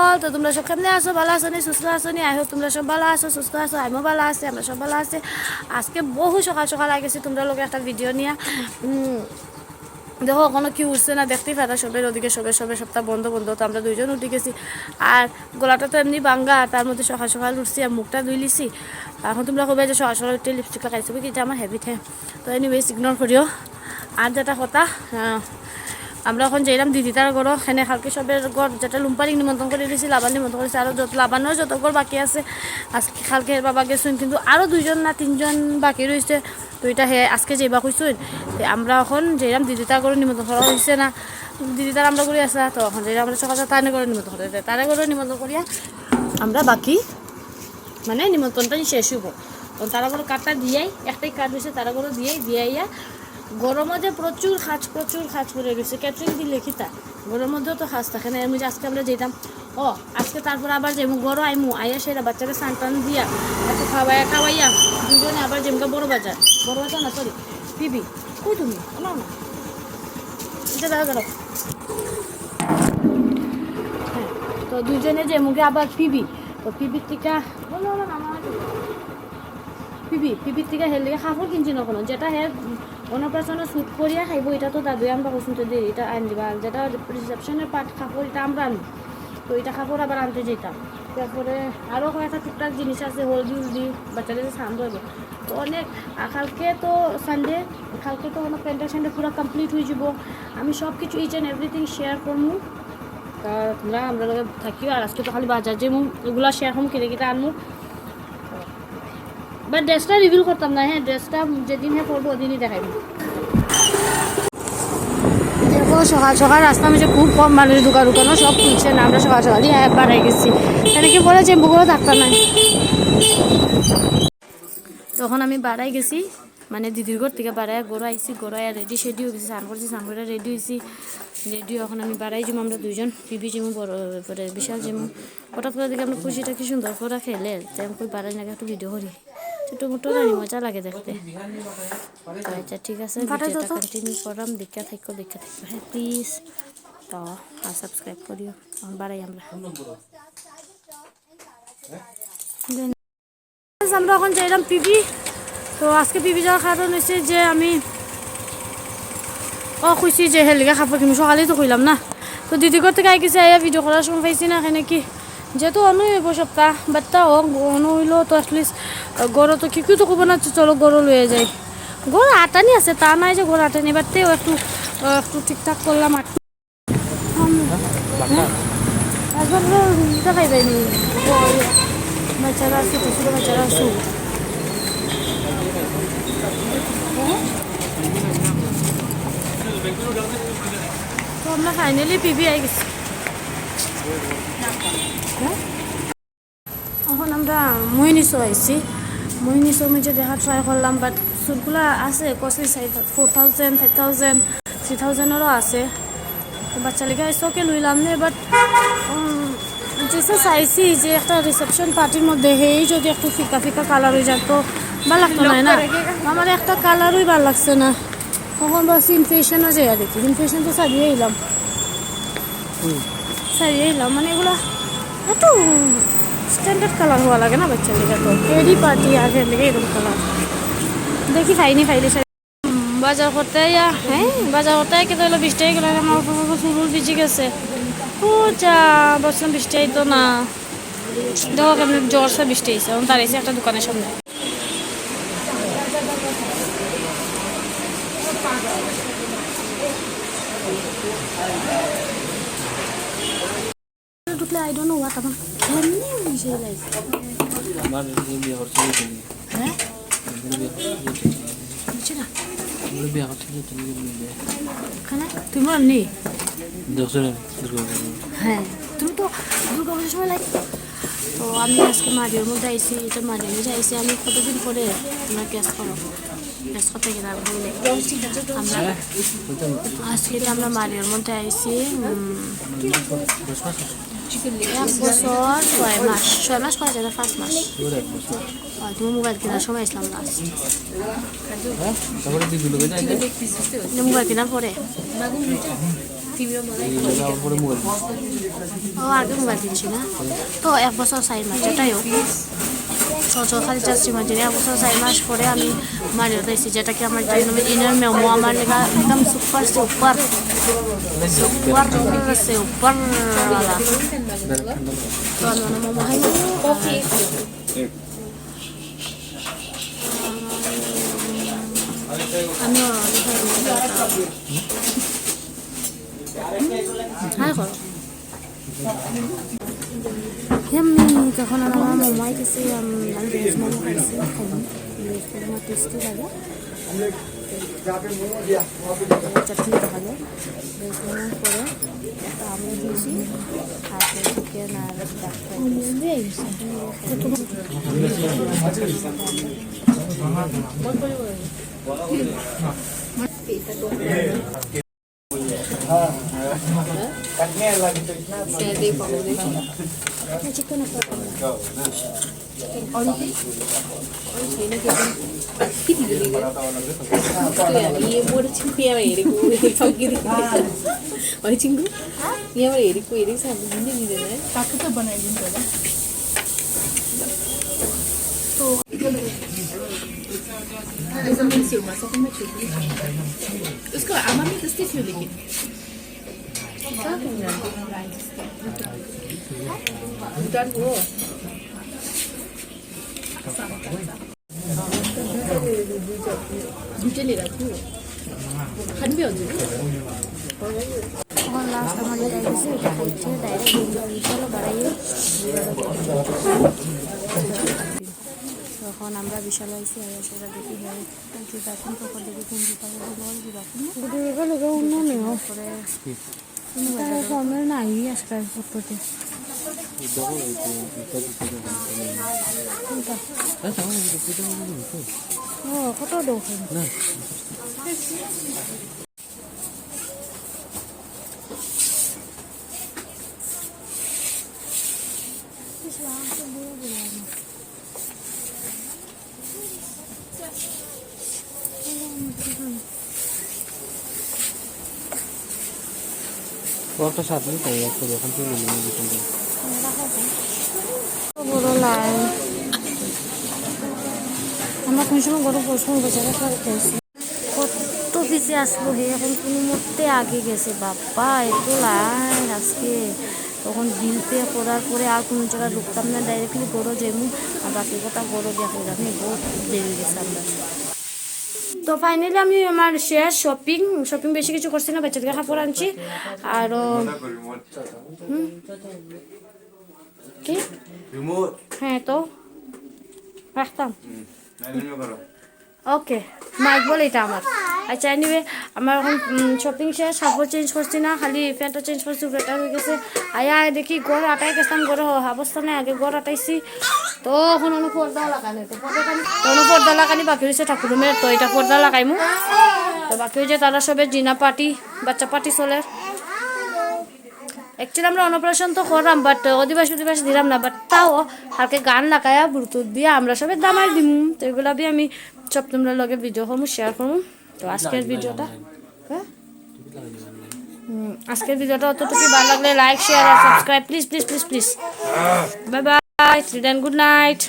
All. তো তোমরা সব কেমনে আছো, ভালো আছো নি, সুস্থ আছো নি? আই হোপ তোমরা সব ভালো আছো, সুস্থ আছো। আমিও ভালো আছি, আমরা সব ভালো আছি। আজকে বহু সকাল সকাল আগেছি তোমরা লোক একটা ভিডিও নিয়ে। দেখো কোনো কি উঠছে না, দেখতেই পারা সবের ওদিকে সবে সপ্তাহ বন্ধ বন্ধ। তো আমরা দুইজন উঠে গেছি, আর গলাটা তো এমনি ভাঙ্গা, তার মধ্যে সকাল সকাল উঠছি আর মুখটা ধুই লিছি। এখন তোমরা কবে যে সকাল সকাল উঠতে লিপস্টিক লাগাইছো, কি এটা আমার হ্যাবিট। হ্যাঁ, তো এনিওয়েজ ইগনোর করিও। আর যেটা কথা, আমরা এখন যাইলাম দিদিতার ঘর। এখানে কালকে সবের ঘর যেটা লুম্পারিক নিমন্ত্রণ করে দিয়েছি, লাবান নিমন্ত্রণ করেছি, আরও লাবানোর যত ঘর বাকি আছে আজকে কালকে বাবা গেছুন, কিন্তু আরও 2জন না 3জন বাকি রয়েছে। তো এটা আজকে যাইবা কইসুন। আমরা এখন যাইলাম দিদিতার ঘরে নিমন্ত্রণ করা হয়েছে না, দিদিতার আমরা করে আসা। তো এখন যাইলাম আমরা সকালে তারে করে নিমন্ত্রণ করে তারে করে নিমন্ত্রণ করিয়া আমরা বাকি মানে নিমন্ত্রণটা শেষ হইব। তো তারা করে কার্ডটা দিয়াই, একটাই কার্ড হয়েছে, তারা করে দিয়াইয়া গরম মধ্যে প্রচুর খাজ করে গেছে। ক্যাটারিং দিলে কি তা গরম মধ্যেও তো খাজ থাকে না। এমনি আজকে আমরা যেতাম, আজকে তারপর আবার যেমন গরম আইয়া সেরা বাচ্চাকে স্নান টান দিয়া একটু খাওয়াইয়া দুজনে আবার যেমকা বড় বাজার না, সরি পিবি, কই তুমি না না এটা দাঁড়াও। হ্যাঁ, তো দুজনে যেমুকে আবার পিবি, তো পিবির টিকা পিপির থেকে হের লেগে কাপড় কিনছি না কোনো, যেটা হে অন্নপ্রাশনে শ্যুট করিয়া খাইব। এটা তো দাদুই আমরা কইছি তো দিয়ে এটা আন দিবা, যেটা রিসেপশনের পাট কাপড় এটা আমরা আনি। তো এটা কাপড় আবার আনতে যেতাম। তারপরে আরও কয়েকটা টুকটাক জিনিস আছে, হলদি বাচ্চাদের স্নান করবো। তো অনেক কালকে তো সানডে, কালকে তো অনেক প্যান্টার স্যান্ডে পুরো কমপ্লিট হয়ে যাব। আমি সব কিছু ইচ অ্যান্ড এভরিথিং শেয়ার করবো। তা তোমরা আমরা লগে থাকিও। আর আজকে তো খালি বাজার যে এগুলো শেয়ার করবো, কিনে আনবো। বাট ড্রেসটা রিভিল করতাম না। হ্যাঁ, ড্রেসটা যেদিন পরবো ওদিনই দেখাইব। দেখো সকাল সকাল রাস্তা মেঝে খুব কম মানুষ, দোকানও সব খুলছে না। আমরা সকাল সকালই বাড়াই গেছি, এখানে কি বলে চেম্বুগুলো থাকতাম না। তখন আমি বাড়াই গেছি, মানে দিদির ঘর থেকে বাড়াই গড়ো আইসি, গড়াই রেডি সেডি হয়ে গেছি, স্নান করছি, স্নান করে রেডি হয়েছি। রেডিও এখন আমি বাড়াই যাবো, আমরা দুইজন পিবি যাবো, বড় পরে বিশাল যাবো। হঠাৎ করে দিকে আমরা খুশিটা কি সুন্দর করে খেলে তেমন কই বাড়াই না, একটু ভিডিও করি। ছোটো মোটো রানি মজা লাগে দেখতে। আচ্ছা ঠিক আছে, ভিডিওটা কন্টিনিউ করাম, দেখা থাকো হ্যাঁ প্লিজ। তো আর সাবস্ক্রাইব করিও। বাড়াই আমরা এখন যাইলাম পিবি। তো আজকে পিবি যাওয়ার কারণ হয়েছে যে আমি খুশি যে হেলিকা কাপড় কিনবো, সকালেই তো কইলাম না। তো দিদি ঘর থেকে আই গেছে, আইয়া ভিডিও করার সময় পাইছি না এখানে কি, যেহেতু অন্য হইব সপ্তাহ বাচ্চা হোক অন্য হইলেও তো অ্যাটলিস্ট গরু তো কি তো করবো না, চলো গরু লয়ে যাই। গরু আটানি আছে, তা নাই যে গরু আটানি, বাটতেও একটু ঠিকঠাক করলাম। খাই যায়নি বাচ্চারা আছে, ছোটো বাচ্চারা আছে। তো আমরা ফাইনালি পিবি আই গেছি। এখন আমরা মহিনিসো আইছি। মহিনিসো মধ্যে দেখা ট্রাই করলাম, বাট চুলগুলা আছে কস্টলি 4,000, 5,000, 3,000-এরও আছে। বাচ্চা লেগে আইসোকে লইলাম নে, বাট যেসে চাইছি যে একটা রিসেপশন পার্টির মধ্যে হেই যদি একটু ফিকা ফিকা কালার হয়ে যায় তো ভালো লাগতো না। আমার একটা কালারই ভালো লাগছে না। তখন বাস ইনফেকশনও যায়, দেখি ইনফেকশন তো সারিয়ে এলাম মানে এগুলো একটু স্ট্যান্ডার্ড কালার হওয়া লাগে না বাচ্চার লেগে। তো এডি পার্টি আর এর লেগে এরকম কালার দেখি ফাইলে বাজার করতে বাজার করতে কেটে হলো 20 টাকা কিলো। আমার চুল ভিজে গেছে, ও যা বলছিলাম 20 টাকাই তো না। দেখো কেমন জ্বরসা 20 টাকা এখন দাঁড়িয়েছে একটা দোকানের সামনে। ঢুকলে আই ডোন্ট নো হোয়াট আমার কেমনি হইছে লাইফ। আমার বিয়ে করতে হ্যাঁ বুঝছি না বিয়ে করতে তুমি মিলে কেন তুমি এমনি দেখছো না? হ্যাঁ, তুমি তো দুর্গা পুজোর সময় লাগে। তো আমি আজকে মারিওর মধ্যে আইসি, এটা মারিওর মধ্যে আইসি আমি কতদিন পরে। তোমরা গ্যাস করো, গ্যাস করতে গেলে আমরা আজকে আমরা মারিওর মধ্যে আইসি 1 বছর 6 মাস করা যায় না, 5 মাস। তুমি মোবাইল কেনার সময় আসলাম লাস্ট, মোবাইল কেনার পরে ও আগে মোবাইল কিনছি না তো 1 বছর 4 মাস যেটাই হোক খালি জাস্ট ইমাজিন 1 বছর 4 মাস পরে আমি মারিয়ে দিয়েছি যেটা কি আমার জন্য ইনার মেমো আমার লেগা একদম সুপার সুপার সুপার সুপার वाला তো আমি মোমো খাই কফি আমি হাই করো Yummy, তখন আমার মোমো আইতেছে আমি ভেজ মোমো খাইছি আমার টেস্টি লাগে চাটনি ভালো ভেজ মোমো করে একটা আমি দিয়েছি আর চিকেন আর चिकन ये मोर चिंपिया में एरिको फंकी दी और चिंगू ये हमारे एरिको एरिक से हम हिंदी नहीं देना है काकू तो बनाए दिन पहले तो ऐसा मैं सिर्फ मसा तो मैं चुप उसको आमामी दस्ते क्यों लेकिन bukan bu bukan ni lah tu kan biar je और लास्ट हमारे टाइम से खाइছে डायरेक्ट চলো বাড়াইও তখন আমরা বিশাল আইছি আর সেটা দেখি হয় কিন্তু তখন তখন দেখি কোন দিকে বল দিবা গুড লগা অন্য নেই পরে কোনো ফর্মের নাই আজকাল ফটোতে ও কত দোকান না একটা সাত মিনিট তাই একটা দোকান থেকে নিয়ে দিতে বড় লাইন আমরা কোন সময় বড় প্রশ্ন বাজারে খাইছি কত পিছে আসবো হে এখন কোনো মতে আগে গেছে বাবা এত লাইন আজকে তখন বিল পে করার পরে আর কোনো জায়গায় ঢুকতাম না ডাইরেক্টলি গড়ো যেমন আর বাকি কথা গড়ো গিয়ে আমি বহুত দেরি গেছে আমরা তো ফাইনালি আমি আমার শেষ শপিং বেশি কিছু করছি না বাচ্চাদেরকে কাপড় আনছি আর কি হ্যাঁ তো রাখতাম ওকে মাইক বলে এটা আমার আচ্ছা এনিওয়ে আমার এখন শপিং শেষ কাপড় চেঞ্জ করছি না খালি প্যান্টটা চেঞ্জ করছি উপরেটা হয়ে গেছে আয়া দেখি গড় আটাই গেছিলাম গড় অবস্থা নেই আগে গড় আটাইছি তো এখন পর্দা লাগানি তো পর্দা লাগানি বাকি হয়েছে ঠাকুর রুমের তো এটা পর্দা লাগাইমু তো বাকি হয়েছে তারা সবে জিনা পার্টি বাচ্চা পার্টি চলে অ্যাকচুয়ালি আমরা অন্নপ্রাশন তো করলাম বাট অধিবাস দিলাম না বাট তাও হালকা গান লাগায়া ব্লুটুথ দিয়ে আমরা সবাই দামাই দিম তো এগুলো দিয়ে আমি সব তোমরা লগে ভিডিও করবো শেয়ার করবো তো আজকের ভিডিওটা অতটুকু ভালো লাগলে লাইক শেয়ার আর subscribe please please please please bye bye good night